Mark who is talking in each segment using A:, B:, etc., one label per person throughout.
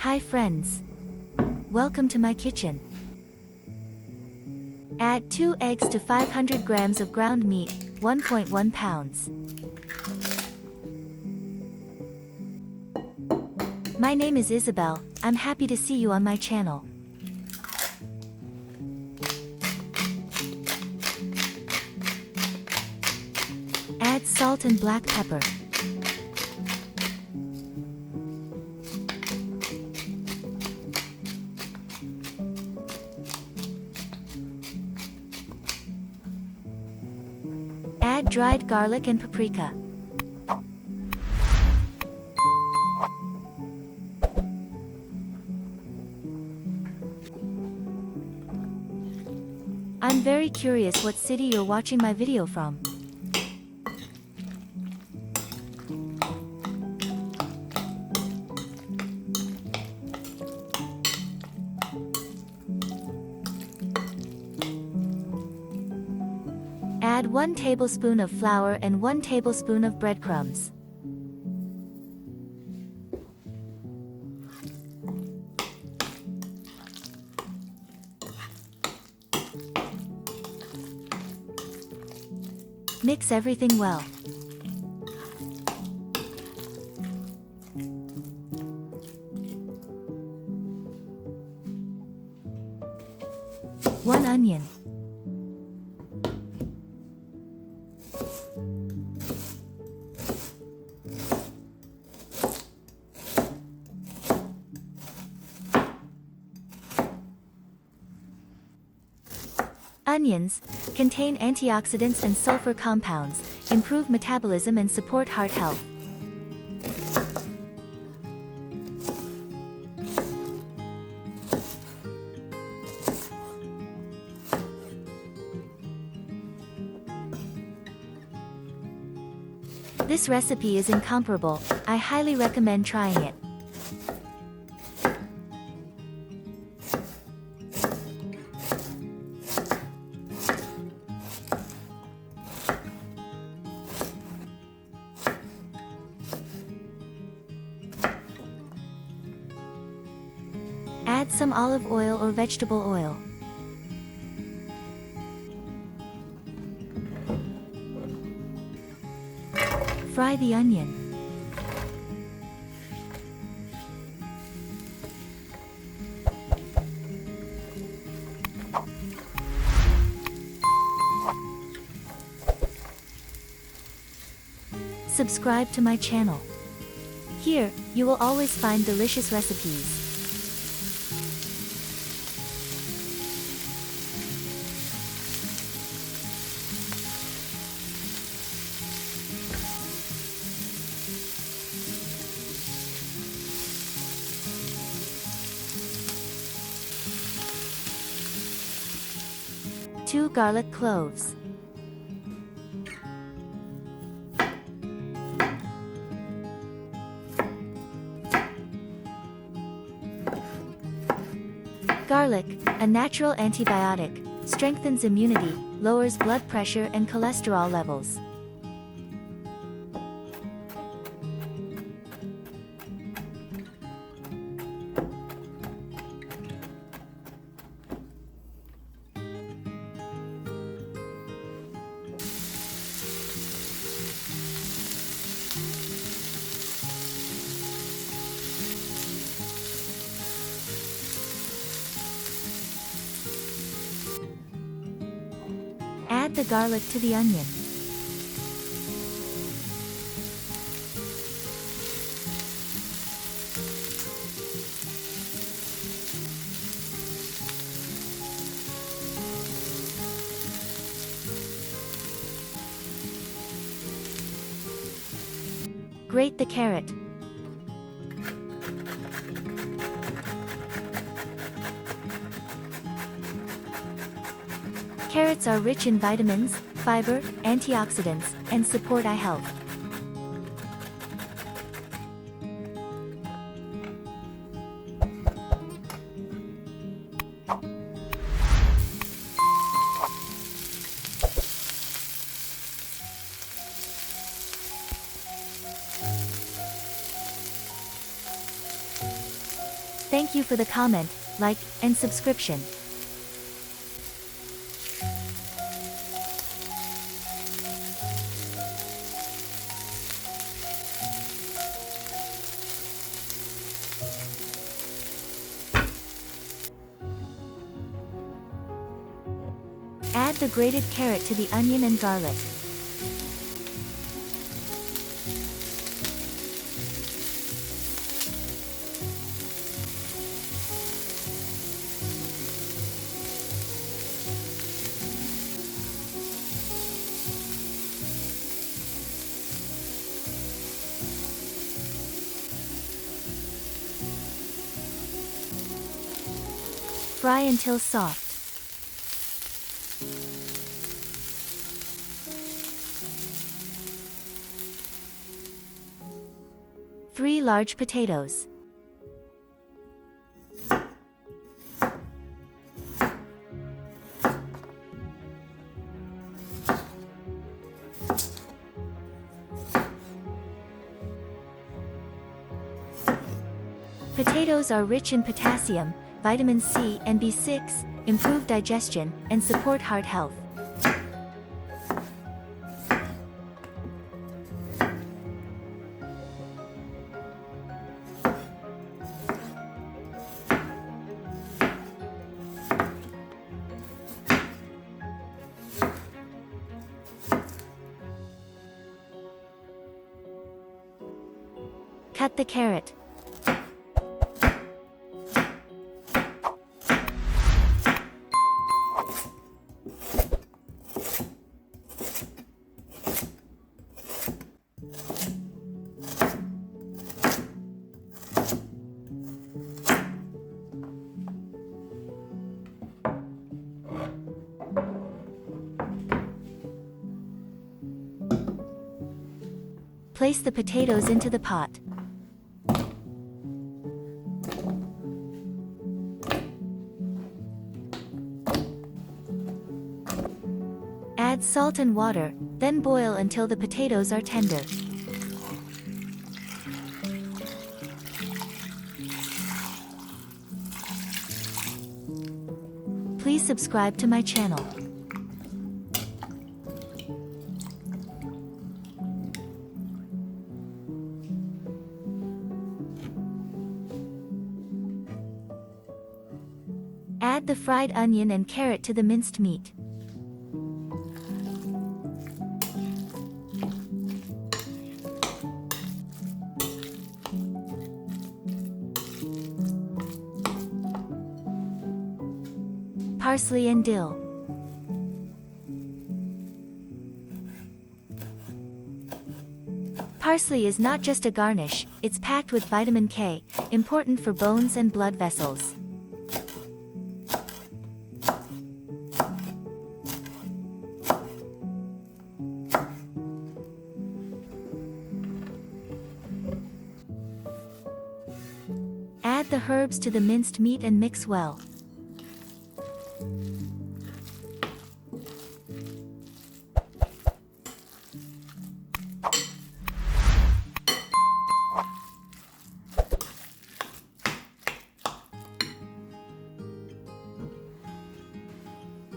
A: Hi friends. Welcome to my kitchen. Add 2 eggs to 500 grams of ground meat, 1.1 pounds. My name is Isabel, I'm happy to see you on my channel. Add salt and black pepper. Add dried garlic and paprika. I'm very curious what city you're watching my video from. Add 1 tablespoon of flour and 1 tablespoon of breadcrumbs. Mix everything well. One onion. Onions contain antioxidants and sulfur compounds, improve metabolism and support heart health. This recipe is incomparable, I highly recommend trying it. Add some olive oil or vegetable oil. Fry the onion. Subscribe to my channel. Here, you will always find delicious recipes. Two garlic cloves. Garlic, a natural antibiotic, strengthens immunity, lowers blood pressure and cholesterol levels. Add the garlic to the onion. Grate the carrot. Carrots are rich in vitamins, fiber, antioxidants, and support eye health. Thank you for the comment, like, and subscription. Add the grated carrot to the onion and garlic. Fry until soft. Three large potatoes. Potatoes are rich in potassium, vitamin C and B6, improve digestion, and support heart health. Cut the carrot. Place the potatoes into the pot. Add salt and water, then boil until the potatoes are tender. Please subscribe to my channel. Add the fried onion and carrot to the minced meat. Parsley and dill. Parsley is not just a garnish, it's packed with vitamin K, important for bones and blood vessels. Add the herbs to the minced meat and mix well.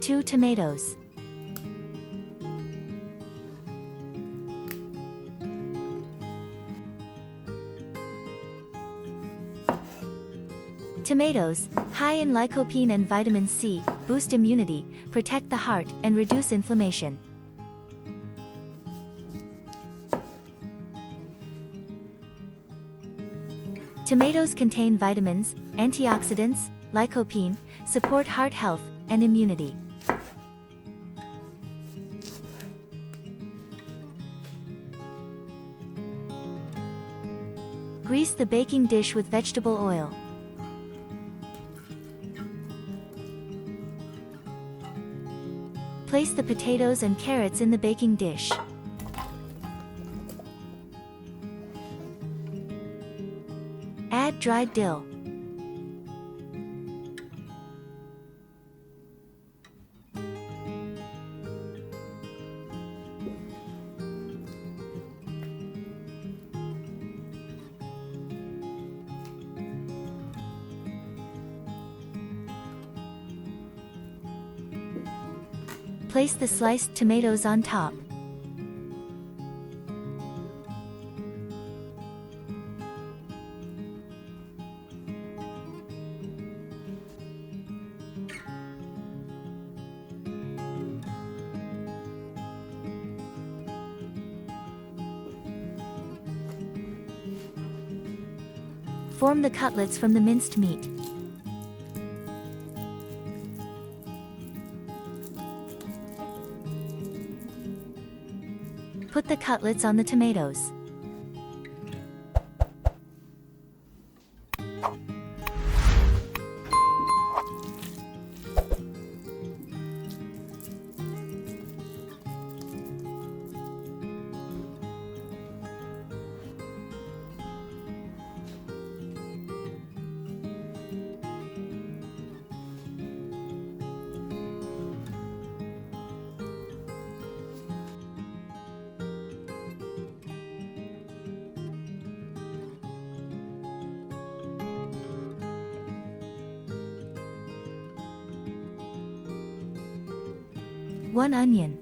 A: Two tomatoes. Tomatoes, high in lycopene and vitamin C, boost immunity, protect the heart, and reduce inflammation. Tomatoes contain vitamins, antioxidants, lycopene, support heart health, and immunity. Grease the baking dish with vegetable oil. Place the potatoes and carrots in the baking dish. Add dried dill. Place the sliced tomatoes on top. Form the cutlets from the minced meat. Put the cutlets on the tomatoes. One onion.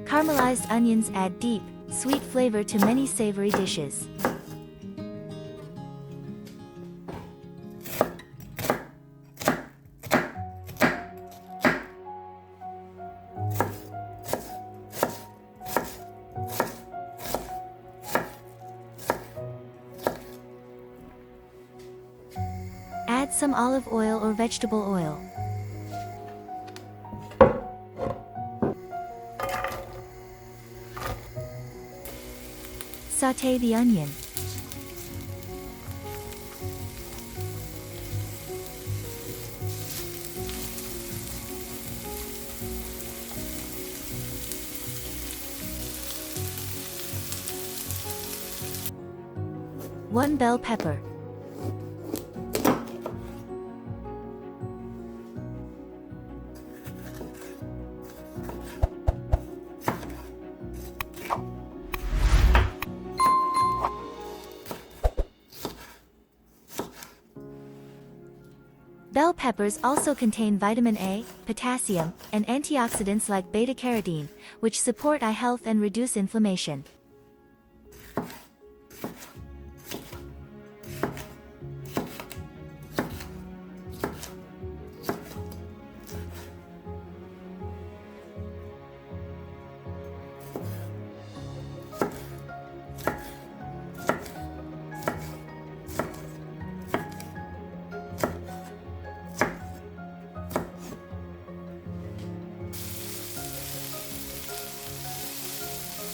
A: Caramelized onions add deep, sweet flavor to many savory dishes. Add some olive oil or vegetable oil. Sauté the onion. One bell pepper. Bell peppers also contain vitamin A, potassium, and antioxidants like beta-carotene, which support eye health and reduce inflammation.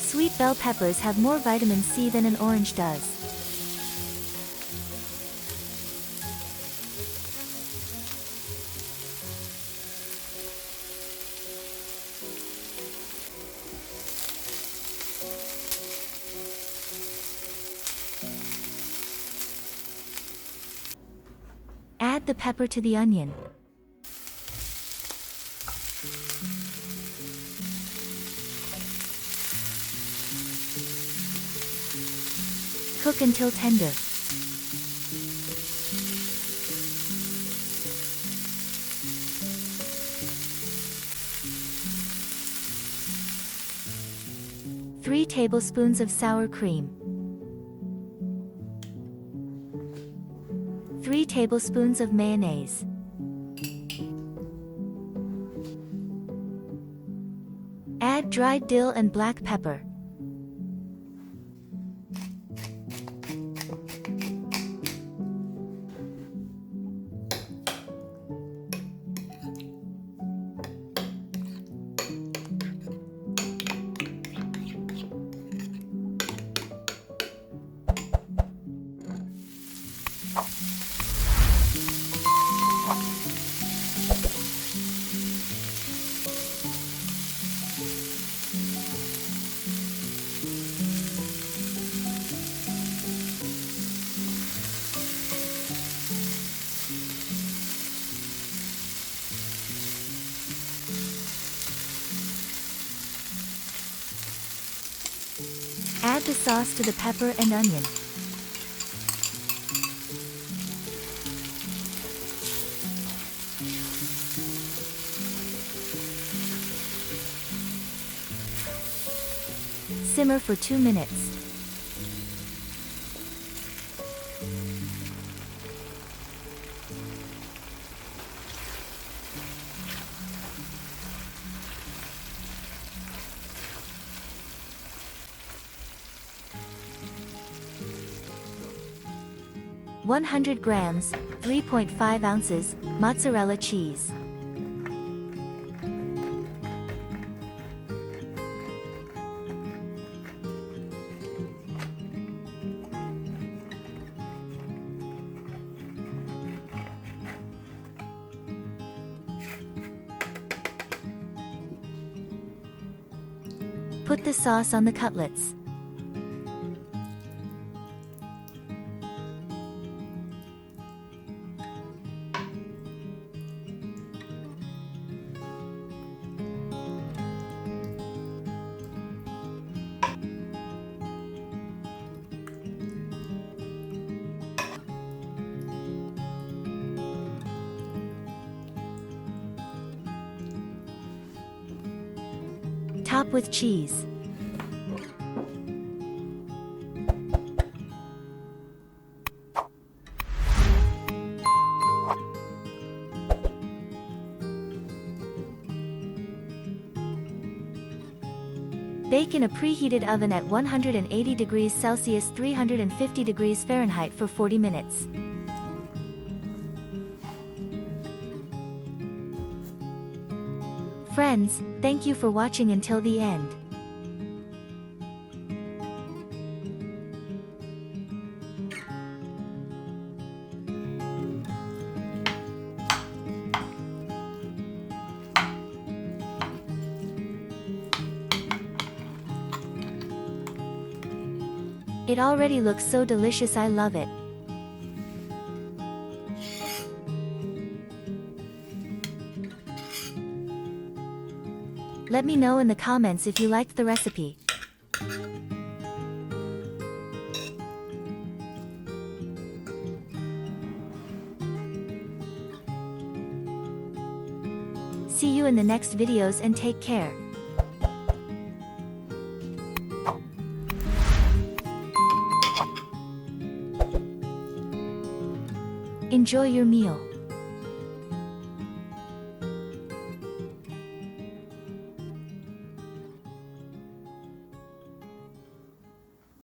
A: Sweet bell peppers have more vitamin C than an orange does. Add the pepper to the onion. Cook until tender. Three tablespoons of sour cream. 3 tablespoons of mayonnaise. Add dried dill and black pepper. the sauce to the pepper and onion. Simmer for 2 minutes. "100 grams, 3.5 ounces, mozzarella cheese." Put the sauce on the cutlets. Top with cheese. Bake in a preheated oven at 180 degrees Celsius 350 degrees Fahrenheit for 40 minutes. Friends, thank you for watching until the end. It already looks so delicious, I love it. Let me know in the comments if you liked the recipe. See you in the next videos and take care. Enjoy your meal.